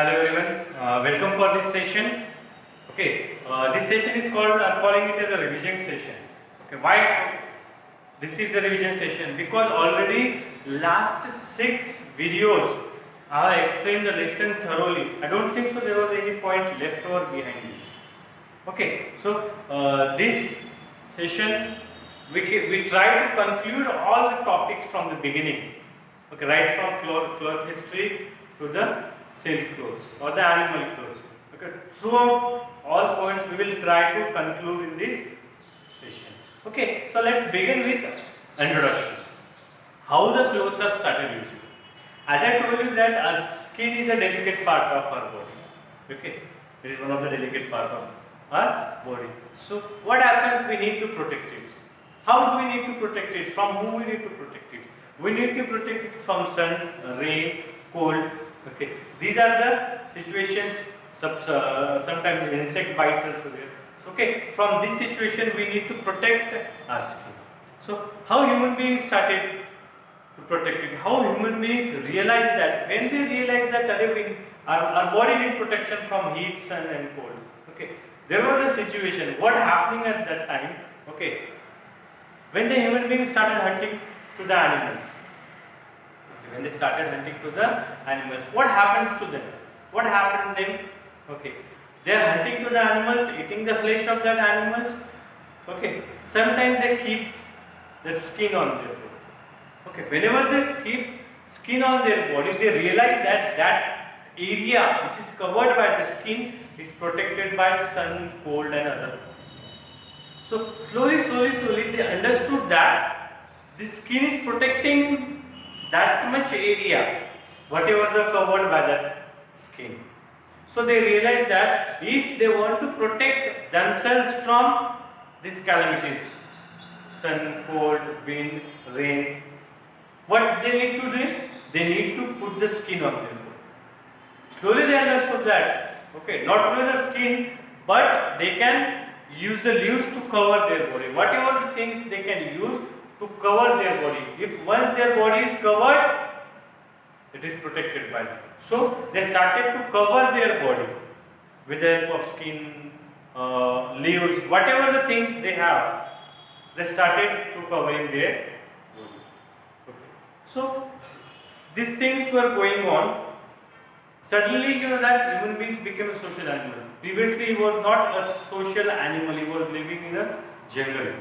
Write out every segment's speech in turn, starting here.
Hello everyone, welcome for this session. Okay, this session is called, I am calling it as a revision session. Okay, why this is the revision session? Because already last 6 videos I have explained the lesson thoroughly. I don't think so there was any point left over behind this. Okay, so this session we try to conclude all the topics from the beginning. Okay, right from cloth history to the silk clothes or the animal clothes. Okay, throughout all points we will try to conclude in this session. Okay, so let's begin with introduction. How the clothes are started using. As I told you that our skin is a delicate part of our body. Okay, it is one of the delicate part of our body. So what happens? We need to protect it. How do we need to protect it? From whom we need to protect it? We need to protect it from sun, rain, cold. Okay, these are the situations. Sometimes insect bites also there. So, okay, from this situation we need to protect our skin. So how human beings started to protect it? How human beings realize that? When they realize that our body needs protection from heat, sun and cold. Okay, there was a situation. What happening at that time? Okay, when the human beings started hunting to the animals. Okay, when they started hunting to the animals, what happens to them? What happened to them? Okay, they are hunting to the animals, eating the flesh of that animals. Okay, sometimes they keep that skin on their body. Okay, whenever they keep skin on their body, they realize that that area which is covered by the skin is protected by sun, cold and other things. So slowly they understood that the skin is protecting that much area, whatever the covered by that skin. So they realized that if they want to protect themselves from these calamities, sun, cold, wind, rain, what they need to do? They need to put the skin on their body. Slowly they understood that, okay, not only the skin, but they can use the leaves to cover their body. Whatever the things they can use to cover their body. If once their body is covered, it is protected by them. So they started to cover their body with the help of skin, leaves, whatever the things they have. They started to covering their body. Okay. So these things were going on. Suddenly, you know that human beings became a social animal. Previously, he was not a social animal. He was living in a jungle.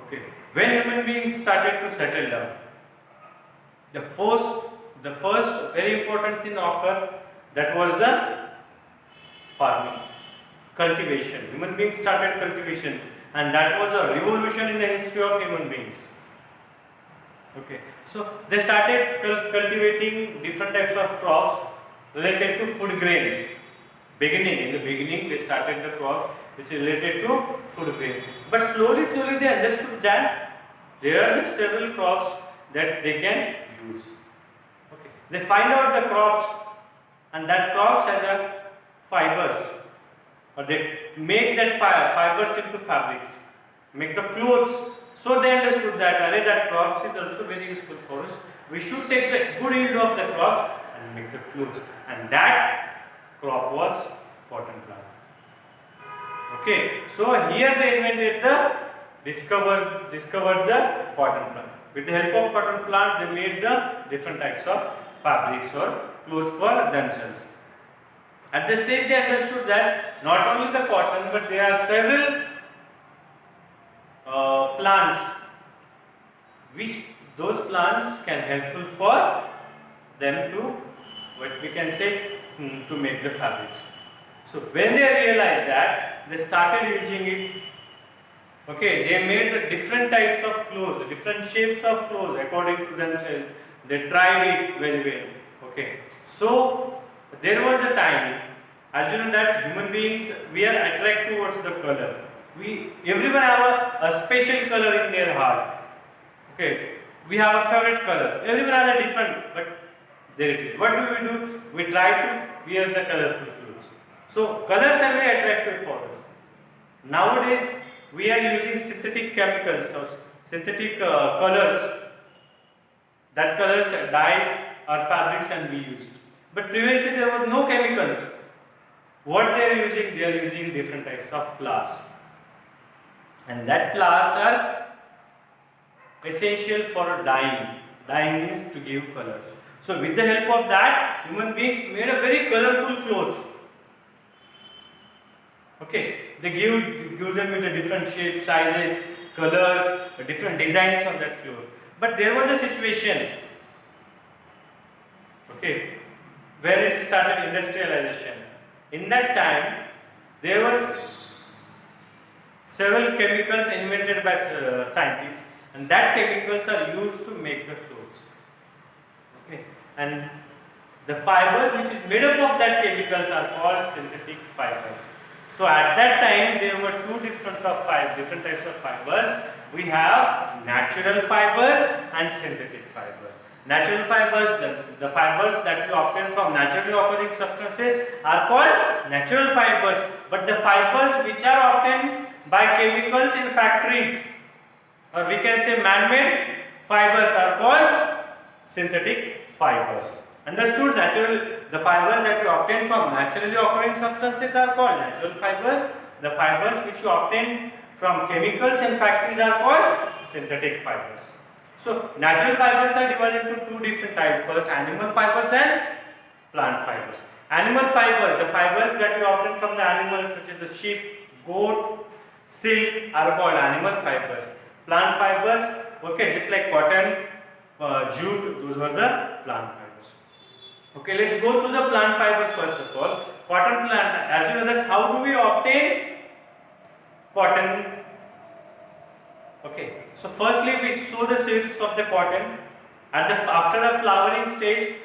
Okay. When human beings started to settle down, the first very important thing occurred, that was the farming, cultivation. Human beings started cultivation, and that was a revolution in the history of human beings. Okay, so they started cultivating different types of crops related to food grains. In the beginning, they started the crops which is related to food grains. But slowly they understood that there are several crops that they can use. Okay, they find out the crops, and that crops has a fibers, or they make that fibers into fabrics, make the clothes. So they understood that array that crops is also very useful for us. We should take the good yield of the crops and make the clothes. And that crop was cotton plant. Okay, so here they invented discovered the cotton plant. With the help of cotton plant, they made the different types of fabrics or clothes for themselves. At this stage, they understood that not only the cotton, but there are several plants, which those plants can helpful for them to, what we can say, to make the fabrics. So when they realized that, they started using it. Okay, they made the different types of clothes, the different shapes of clothes according to themselves. They tried it very well. Okay, so there was a time, as you know that human beings, we are attracted towards the color. Everyone have a special color in their heart. Okay, we have a favorite color. Everyone has a different, but there it is. What do? We try to wear the colorful clothes. So colors are very attractive for us. Nowadays we are using synthetic chemicals or synthetic colors. That colors dyes our fabrics and we use it. But previously there was no chemicals. What they are using? They are using different types of flowers, and that flowers are essential for dyeing. Dyeing means to give colors. So with the help of that, human beings made a very colorful clothes. Okay, they give them with the different shapes, sizes, colors, different designs on that cloth. But there was a situation, okay, where it started industrialization. In that time, there was several chemicals invented by scientists, and that chemicals are used to make the clothes. Okay, and the fibers which is made up of that chemicals are called synthetic fibers. So at that time there were different types of fibers. We have natural fibers and synthetic fibers. Natural fibers, the fibers that we obtain from naturally occurring substances are called natural fibers. But the fibers which are obtained by chemicals in factories, or we can say man-made fibers, are called synthetic fibers. Understood? The fibers that you obtain from naturally occurring substances are called natural fibers. The fibers which you obtain from chemicals in factories are called synthetic fibers. So natural fibers are divided into two different types. First, animal fibers and plant fibers. Animal fibers, the fibers that you obtain from the animals such as the sheep, goat, silk, are called animal fibers. Plant fibers, okay, just like cotton, jute, those were the plant fibers. Okay, let's go through the plant fibers first of all. Cotton plant, as you know that how do we obtain cotton? Okay, so firstly we sow the seeds of the cotton. After the flowering stage,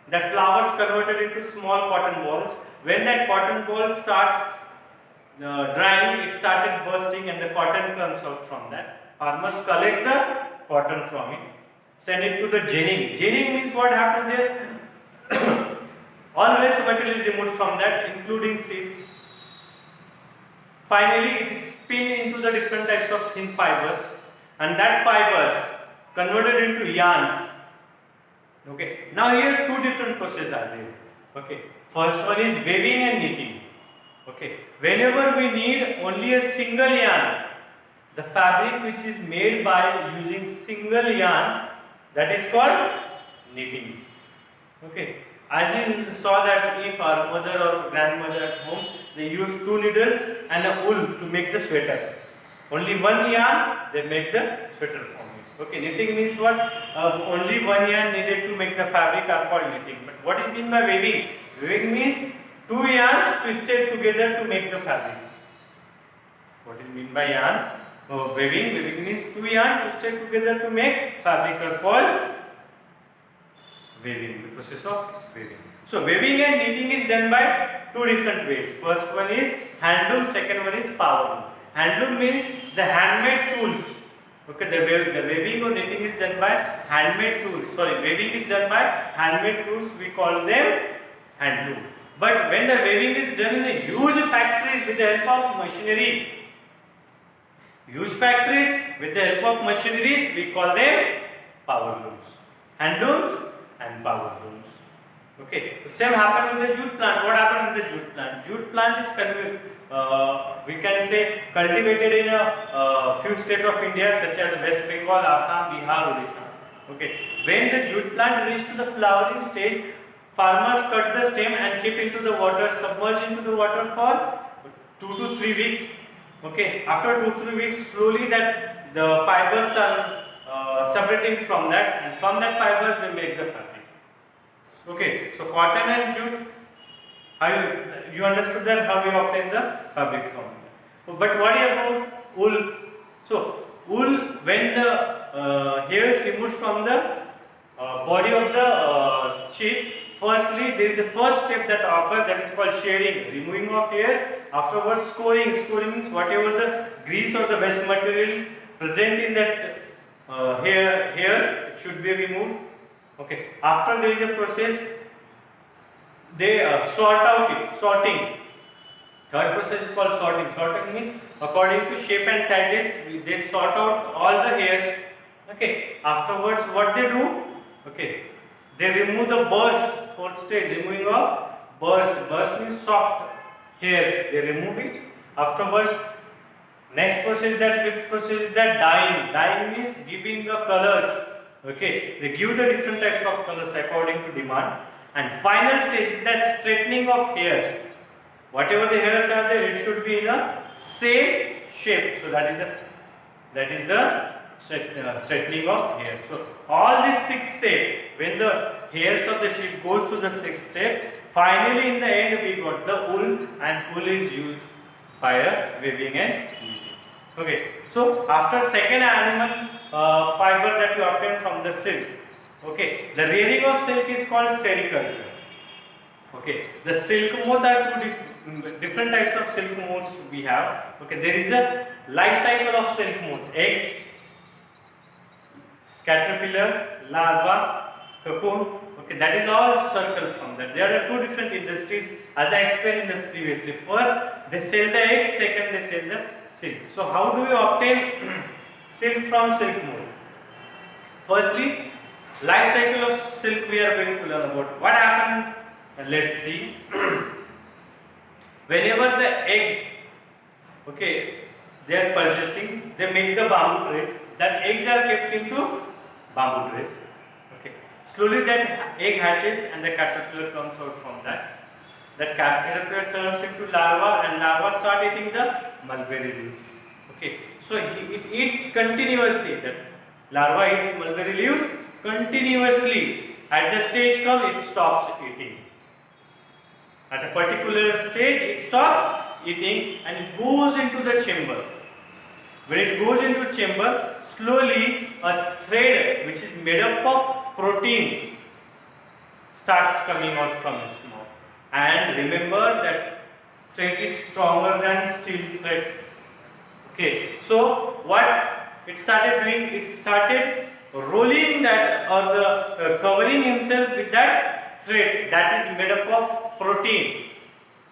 that flowers converted into small cotton balls. When that cotton ball starts drying, it started bursting and the cotton comes out from that. Farmers collect the cotton from it, send it to the ginning. Ginning means what happens there? All waste material is removed from that, including seeds. Finally, it is spun into the different types of thin fibers, and that fibers converted into yarns. Okay. Now here two different processes are there. Okay. First one is weaving and knitting. Okay. Whenever we need only a single yarn, the fabric which is made by using single yarn, that is called knitting. Okay, as you saw that if our mother or grandmother at home, they use two needles and a wool to make the sweater. Only one yarn, they make the sweater from it. Okay, knitting means what? Only one yarn needed to make the fabric are called knitting. But what is mean by weaving? Weaving means two yarns twisted together to make the fabric. What is mean by yarn? Weaving. Weaving means two yarns twisted together to make fabric are called weaving, the process of weaving. So weaving and knitting is done by two different ways. First one is handloom, second one is power loom. Handloom means the handmade tools. Okay, the weaving or knitting is done by handmade tools. Weaving is done by handmade tools. We call them handloom. But when the weaving is done in a huge factories with the help of machineries, we call them power looms. Handlooms and power looms. Okay, same happened with the jute plant. What happened with the jute plant? Jute plant is we can say cultivated in a few states of India such as West Bengal, Assam, Bihar, Odisha. Okay, when the jute plant reached to the flowering stage, farmers cut the stem and keep into the water, submerge into the water for 2 to 3 weeks. Okay, after 2-3 weeks, slowly that the fibers are separating from that, and from that fibers they make the fabric. Okay, so cotton and jute, you understood that how we obtain the fabric from that. But what about wool? So wool, when the hair is removed from the body of the sheep, firstly there is the first step that occurs, that is called shearing, removing of hair. Afterwards scoring. Scoring means whatever the grease or the waste material present in that hairs should be removed. Okay. After there is a process, they sort out it, sorting. Third process is called sorting. Sorting means according to shape and sizes, they sort out all the hairs. Okay. Afterwards, what they do? Okay. they remove the burrs. Fourth stage, removing of burrs. Burrs means soft hairs. They remove it. Afterwards, next process, that fifth process is that dyeing. Dyeing means giving the colors. Okay, they give the different types of colors according to demand. And final stage is that straightening of hairs. Whatever the hairs are there, it should be in a same shape. So that is the straightening of hairs. So all these 6 steps, when the hairs of the sheep goes through the 6 steps, finally in the end we got the wool, and wool is used by a weaving and weaving. Okay, so after second animal fiber that you obtain from the silk, okay, the rearing of silk is called sericulture. Okay, the silk moth are two different types of silk moths we have. Okay, there is a life cycle of silk moth: eggs, caterpillar, larva, cocoon. Okay, that is all circle from that. There are two different industries, as I explained in the previously. First, they sell the eggs. Second, they sell the silk. So, how do we obtain silk from silk moth? Firstly, life cycle of silk we are going to learn about. What happened? Let's see. Whenever the eggs, okay, they are purchasing, they make the bamboo trays. That eggs are kept into bamboo trays. Okay. Slowly that egg hatches and the caterpillar comes out from that. That caterpillar turns into larva, and larva start eating the mulberry leaves. Okay. So it eats continuously. That larva eats mulberry leaves continuously. At the stage comes, it stops eating. At a particular stage, it stops eating and it goes into the chamber. When it goes into chamber, slowly a thread which is made up of protein starts coming out from its mouth. And remember that thread is stronger than steel thread. Okay, so what it started doing? It started rolling that, or the covering himself with that thread that is made up of protein.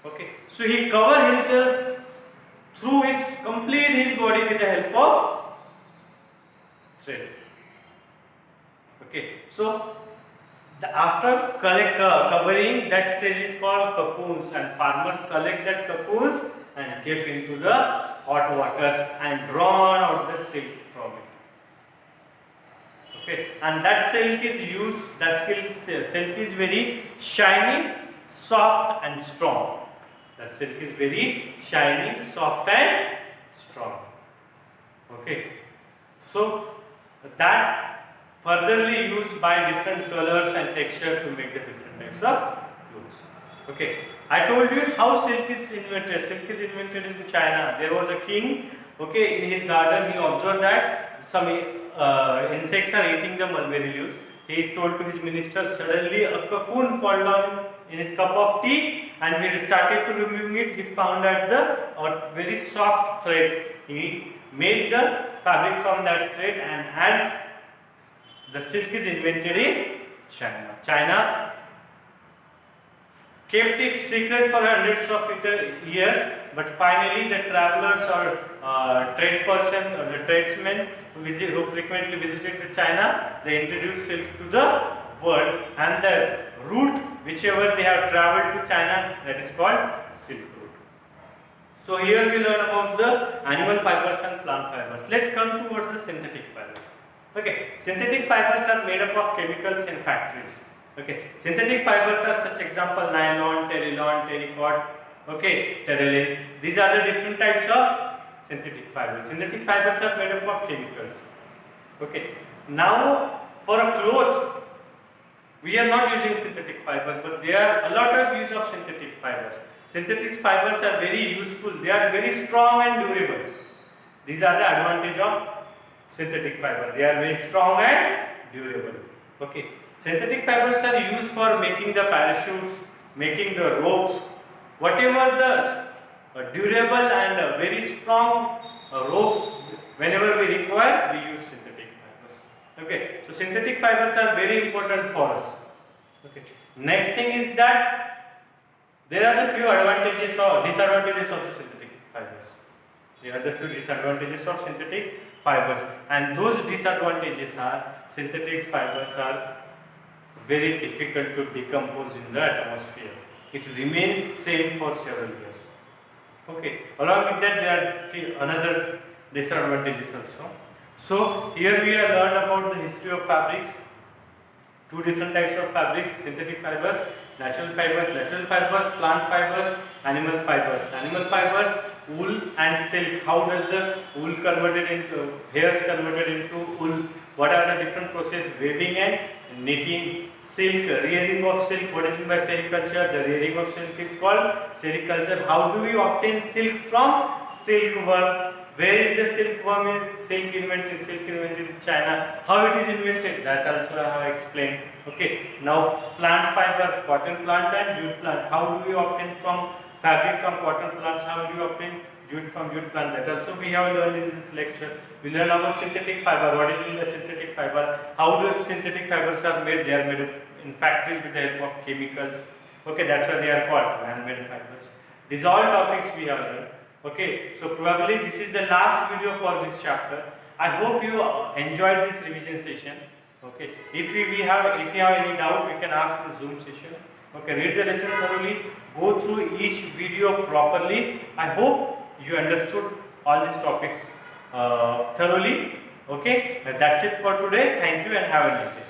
Okay, so he covered himself through his body with the help of thread. Okay, so after covering, that stage is called cocoons, and farmers collect that cocoons and keep into the hot water and drawn out the silk from it. Okay, and that silk is used. That silk is very shiny, soft, and strong. That silk is very shiny, soft, and strong. Okay, so that furtherly used by different colors and texture to make the different types of clothes. Okay, I told you how silk is invented. Silk is invented in China. There was a king. Okay, in his garden he observed that some insects are eating the mulberry leaves. He told to his minister, suddenly a cocoon fell down in his cup of tea, and when he started to remove it, he found that a very soft thread. He made the fabric from that thread, and as the silk is invented in China. China kept it secret for hundreds of years, but finally the travelers or trade person or the tradesmen who frequently visited China, they introduced silk to the world, and the route whichever they have traveled to China, that is called Silk Route. So here we learn about the animal fibers and plant fibers. Let's come towards the synthetic fibers. Okay, synthetic fibers are made up of chemicals in factories. Okay, synthetic fibers are such example nylon, terylon, terrycot, okay, terylene. These are the different types of synthetic fibers. Synthetic fibers are made up of chemicals. Okay, now for a cloth, we are not using synthetic fibers, but there are a lot of use of synthetic fibers. Synthetic fibers are very useful. They are very strong and durable. These are the advantage of synthetic fiber. They are very strong and durable. Okay. Synthetic fibers are used for making the parachutes, making the ropes, whatever the durable and very strong ropes, whenever we require, we use synthetic fibers. Okay, so synthetic fibers are very important for us. Okay. Next thing is that there are the few advantages or disadvantages of the synthetic fibers. There are the few disadvantages of synthetic fibers, and those disadvantages are synthetic fibers are very difficult to decompose in the atmosphere. It remains same for several years. Okay. Along with that, there are another disadvantages also. So here we have learned about the history of fabrics. Two different types of fabrics: synthetic fibers, natural fibers, plant fibers, animal fibers. Animal fibers, wool and silk. How does the wool converted into hairs converted into wool? What are the different process? Weaving and knitting. Silk, rearing of silk. What is meant by sericulture? The rearing of silk is called sericulture. How do we obtain silk from silkworm? Where is the silkworm? Silk invented in China. How it is invented? That also I have explained. Okay. Now plant fiber, cotton plant and jute plant. How do we obtain from fabric from cotton plants? How do you obtain jute from jute plant? That also we have learned in this lecture. We learn about synthetic fiber. What is the synthetic fiber? How those synthetic fibers are made? They are made in factories with the help of chemicals. Okay, that's why they are called man-made fibers. These all topics we have learned. Okay, so probably this is the last video for this chapter. I hope you enjoyed this revision session. Okay, if you have any doubt, we can ask in the Zoom session. Okay, read the lesson thoroughly, go through each video properly. I hope you understood all these topics thoroughly. Okay, that's it for today. Thank you and have a nice day.